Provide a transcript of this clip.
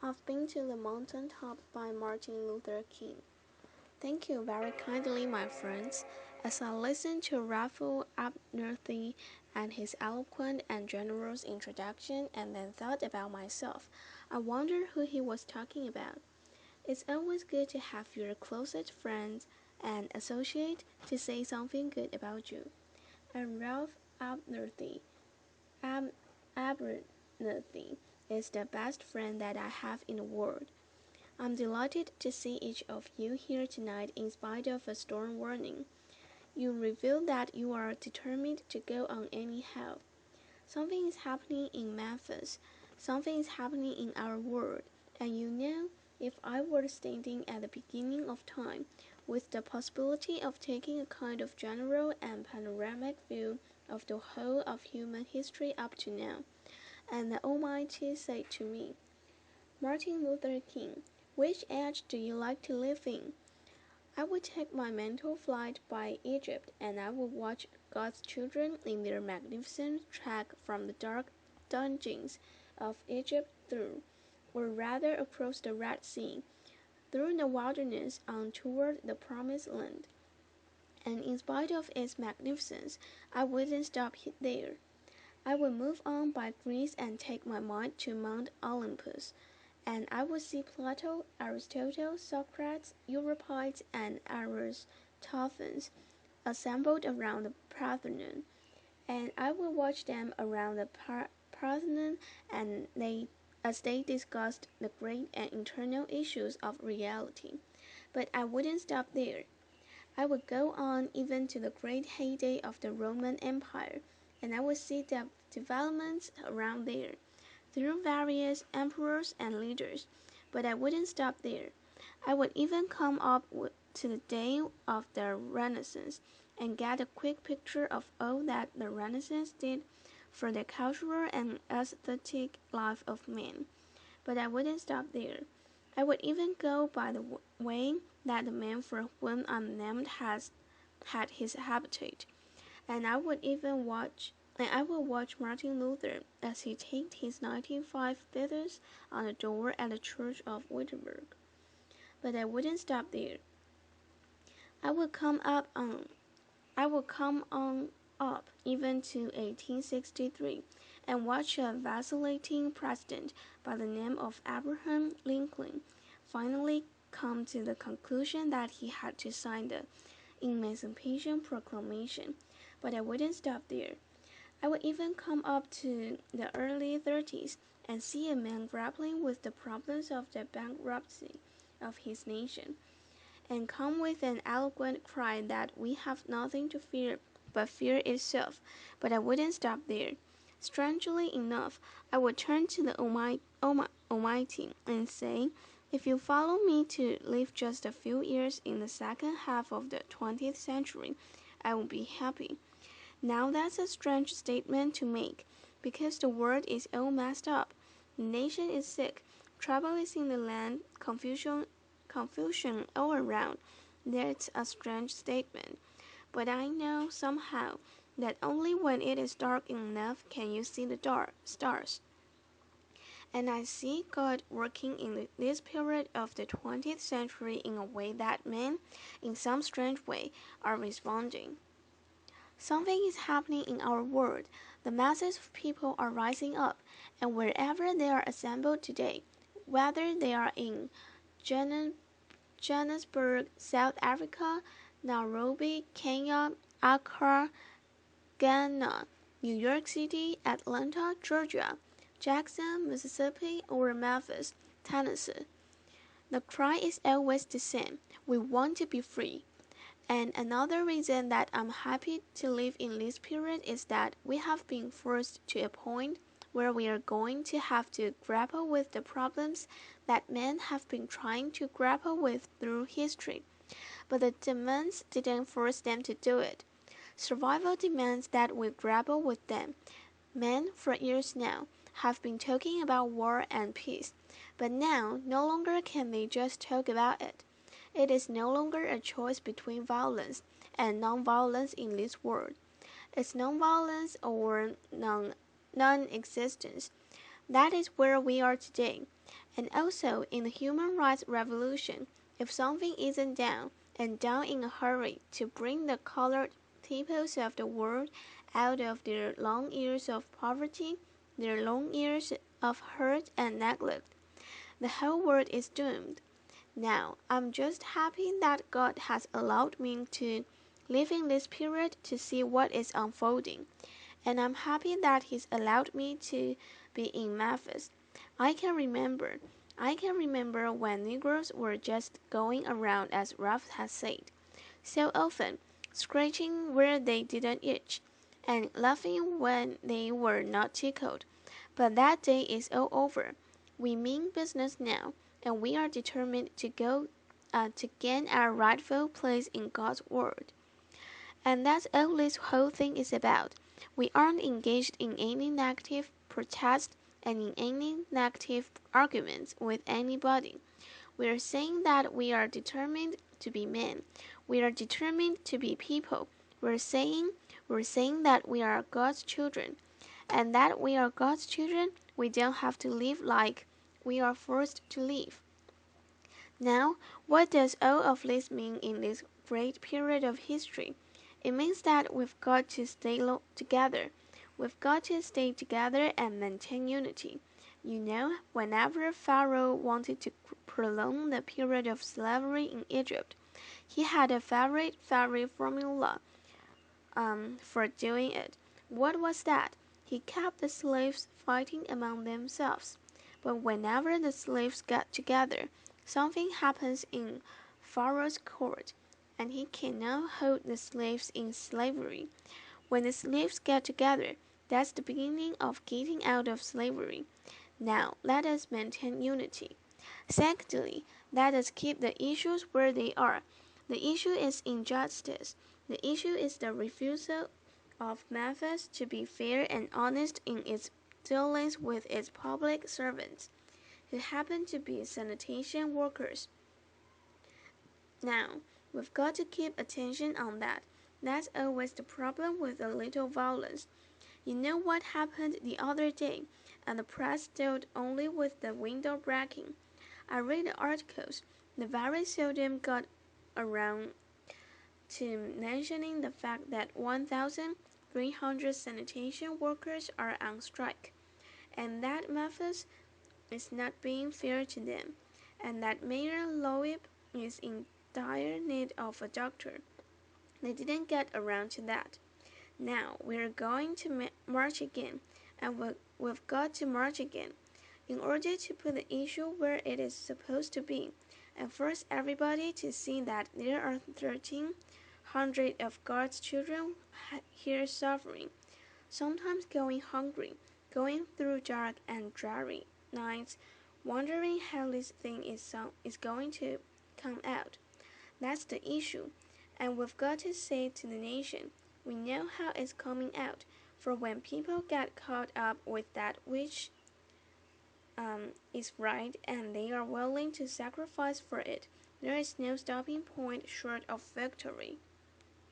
I've been to the mountaintop by Martin Luther King. Thank you very kindly, my friends. As I listened to Raphael Abernathy and his eloquent and generous introduction and then thought about myself, I wondered who he was talking about. It's always good to have your closest friends and associate to say something good about you. And Ralph Abernathy, Ab- Abernathy is the best friend that I have in the world. I'm delighted to see each of you here tonight in spite of a storm warning. You reveal that you are determined to go on anyhow. Something is happening in Memphis. Something is happening in our world. And you know, if I were standing at the beginning of time, with the possibility of taking a kind of general and panoramic view of the whole of human history up to now, and the Almighty said to me, Martin Luther King, which age do you like to live in? I would take my mental flight by Egypt, and I would watch God's children in their magnificent trek from the dark dungeons of Egypt through, or rather across the Red Sea, through the wilderness on toward the Promised Land. And in spite of its magnificence, I wouldn't stop there. I would move on by Greece and take my mind to Mount Olympus, and I would see Plato, Aristotle, Socrates, Euripides, and Aristophanes assembled around the Parthenon, and I would watch them around the Parthenon as they discussed the great and eternal issues of reality. But I wouldn't stop there. I would go on even to the great heyday of the Roman Empire, and I would see the developments around there, through various emperors and leaders. But I wouldn't stop there. I would even come up to the day of the Renaissance and get a quick picture of all that the Renaissance did for the cultural and aesthetic life of man. But I wouldn't stop there. I would even go by the way that the man for whom I'm named has had his habitat, and I would watch Martin Luther as he taped his 1905 letters on the door at the Church of Wittenberg. But I wouldn't stop there. I would come up on I would come on up even to 1863 and watch a vacillating president by the name of Abraham Lincoln finally come to the conclusion that he had to sign the Emancipation Proclamation. But I wouldn't stop there. I would even come up to the early 30s and see a man grappling with the problems of the bankruptcy of his nation, and come with an eloquent cry that we have nothing to fear but fear itself. But I wouldn't stop there. Strangely enough, I would turn to the Almighty and say, if you follow me to live just a few years in the second half of the 20th century, I will be happy. Now that's a strange statement to make, because the world is all messed up. The nation is sick. Trouble is in the land, confusion all around. That's a strange statement. But I know somehow that only when it is dark enough can you see the stars. And I see God working in this period of the 20th century in a way that men, in some strange way, are responding. Something is happening in our world. The masses of people are rising up, and wherever they are assembled today, whether they are in Johannesburg, South Africa, Nairobi, Kenya, Accra, Ghana, New York City, Atlanta, Georgia, Jackson, Mississippi, or Memphis, Tennessee, the cry is always the same. We want to be free. And another reason that I'm happy to live in this period is that we have been forced to a point where we are going to have to grapple with the problems that men have been trying to grapple with through history. But the demands didn't force them to do it. Survival demands that we grapple with them. Men, for years now, have been talking about war and peace, but now no longer can they just talk about it. It is no longer a choice between violence and non-violence in this world. It's non-violence or non-existence. That is where we are today, And also, in the human rights revolution, if something isn't done, and done in a hurry to bring the colored peoples of the world out of their long years of poverty, their long years of hurt and neglect, the whole world is doomed. Now, I'm just happy that God has allowed me to live in this period to see what is unfolding. And I'm happy that He's allowed me to be in Memphis. I can remember. I can remember when Negroes were just going around, as Ralph has said, so often, scratching where they didn't itch, and laughing when they were not tickled. But that day is all over. We mean business now, and we are determined to go to gain our rightful place in God's world. And that's all this whole thing is about. We aren't engaged in any negative protest and in any negative arguments with anybody. We are saying that we are determined to be men. We are determined to be people. We're saying that we are God's children. And that we are God's children, we don't have to live like we are forced to live. Now, what does all of this mean in this great period of history? It means that we've got to stay together. We've got to stay together and maintain unity. You know, whenever Pharaoh wanted to prolong the period of slavery in Egypt, he had a favorite formula for doing it. What was that? He kept the slaves fighting among themselves. But whenever the slaves got together, something happens in Pharaoh's court, and he can now hold the slaves in slavery. When the slaves get together, that's the beginning of getting out of slavery. Now, let us maintain unity. Secondly, let us keep the issues where they are. The issue is injustice. The issue is the refusal of Memphis to be fair and honest in its dealings with its public servants, who happen to be sanitation workers. Now, we've got to keep attention on that. That's always the problem with a little violence. You know what happened the other day, and the press dealt only with the window breaking. I read the articles. They very seldom got around to mentioning the fact that 1,300 sanitation workers are on strike, and that Memphis is not being fair to them, and that Mayor Loeb is in dire need of a doctor. They didn't get around to that. Now we're going to march again, and we've got to march again in order to put the issue where it is supposed to be, and force everybody to see that there are 1,300 of God's children here suffering, sometimes going hungry, going through dark and dreary nights, wondering how this thing is going to come out. That's the issue, and we've got to say to the nation, we know how it's coming out, for when people get caught up with that which is right and they are willing to sacrifice for it, there is no stopping point short of victory.